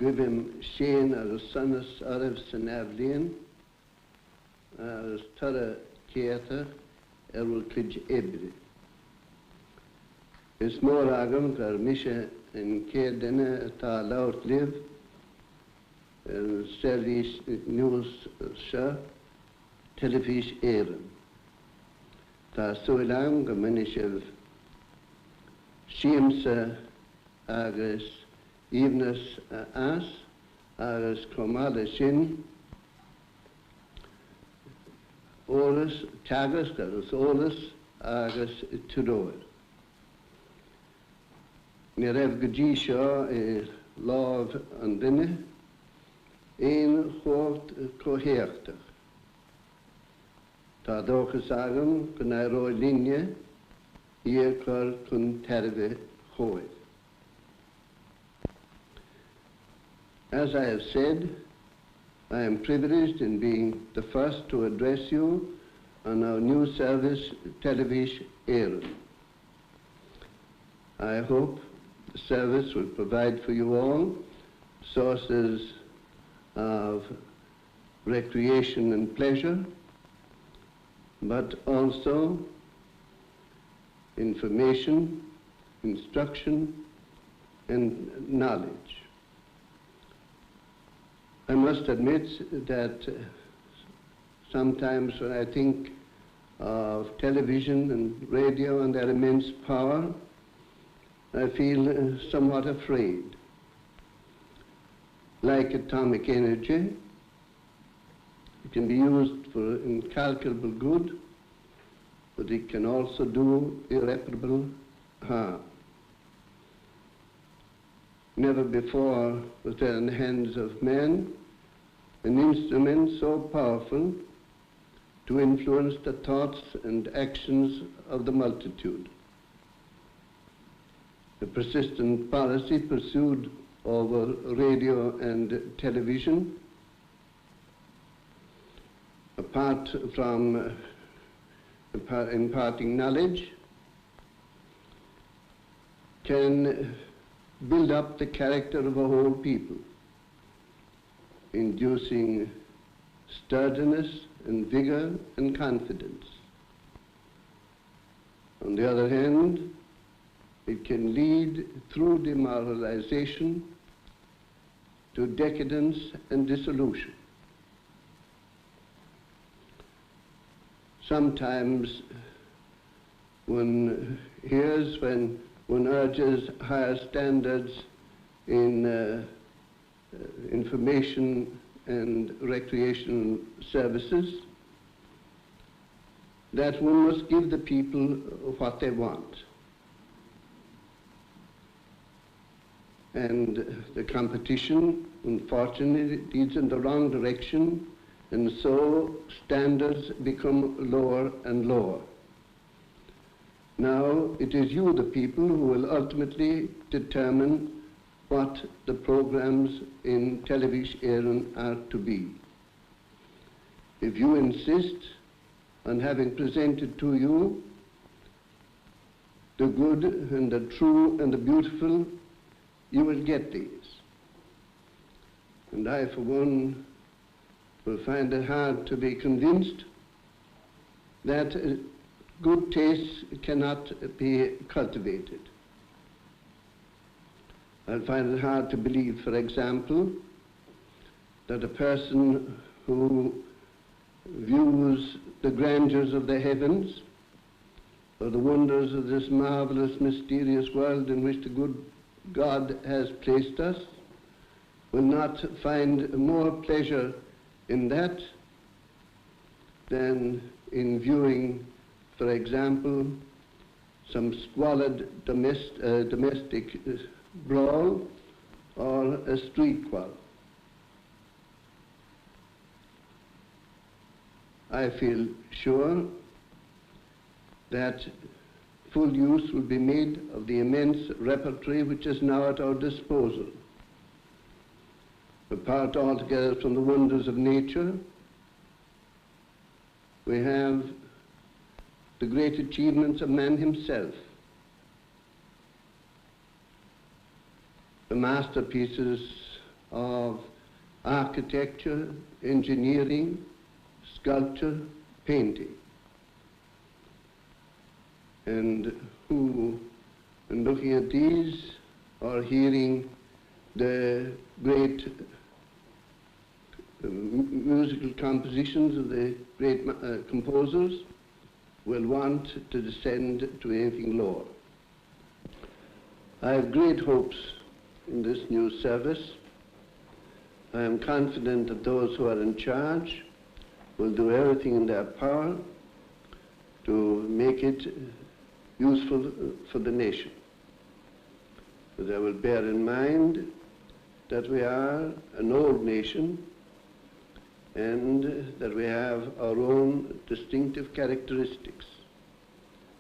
Gwibim Shane ar Sanus Arif Sanavlian, ar Tara Keata, Erwil Klij Ebri. Is more agam car Misha and Kedena ta laut live, Selvis News Sha, Telefís Éireann. Ta Suilam Gamanishev Shimsa agus Evenas As, agus Komala Shin, Oris, Tagas, agus Oris, agus Tudoir. Nirev Gaji Shaw is Love and Dinne, een hoort coheerter. Ta dochus agam, kun I roi linje, hier kar kun terve hooi. As I have said, I am privileged in being the first to address you on our new service, Telefís Éireann. I hope the service will provide for you all sources of recreation and pleasure, but also information, instruction, and knowledge. I must admit that sometimes when I think of television and radio and their immense power, I feel somewhat afraid. Like atomic energy, it can be used for incalculable good, but it can also do irreparable harm. Never before was there in the hands of man an instrument so powerful to influence the thoughts and actions of the multitude. The persistent policy pursued over radio and television, apart from imparting knowledge, can build up the character of a whole people, inducing sturdiness and vigor and confidence. On the other hand, it can lead through demoralization to decadence and dissolution. Sometimes one hears when one urges higher standards in information and recreation services, that one must give the people what they want. And the competition, unfortunately, leads in the wrong direction, and so standards become lower and lower. Now it is you, the people, who will ultimately determine what the programs in Telefís Éireann are to be. If you insist on having presented to you the good and the true and the beautiful, you will get these. And I, for one, will find it hard to be convinced that good taste cannot be cultivated. I find it hard to believe, for example, that a person who views the grandeurs of the heavens or the wonders of this marvelous, mysterious world in which the good God has placed us will not find more pleasure in that than in viewing, for example, some squalid domestic brawl or a street quarrel. I feel sure that full use will be made of the immense repertory which is now at our disposal. Apart altogether from the wonders of nature, we have the great achievements of man himself. The masterpieces of architecture, engineering, sculpture, painting, and who, in looking at these or hearing the great musical compositions of the great composers, will want to descend to anything lower. I have great hopes in this new service. I am confident that those who are in charge will do everything in their power to make it useful for the nation. But I will bear in mind that we are an old nation and that we have our own distinctive characteristics,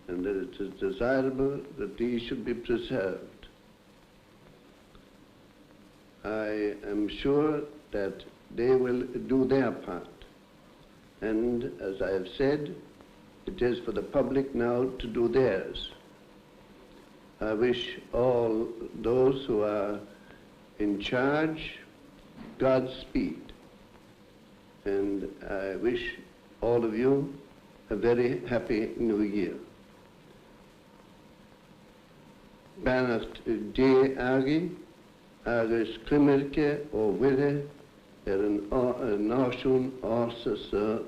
and that it is desirable that these should be preserved. I am sure that they will do their part, and as I have said, it is for the public now to do theirs. I wish all those who are in charge Godspeed, and I wish all of you a very happy New Year. Beannacht dé agi, agus climirce ó bhuire an náisiún ása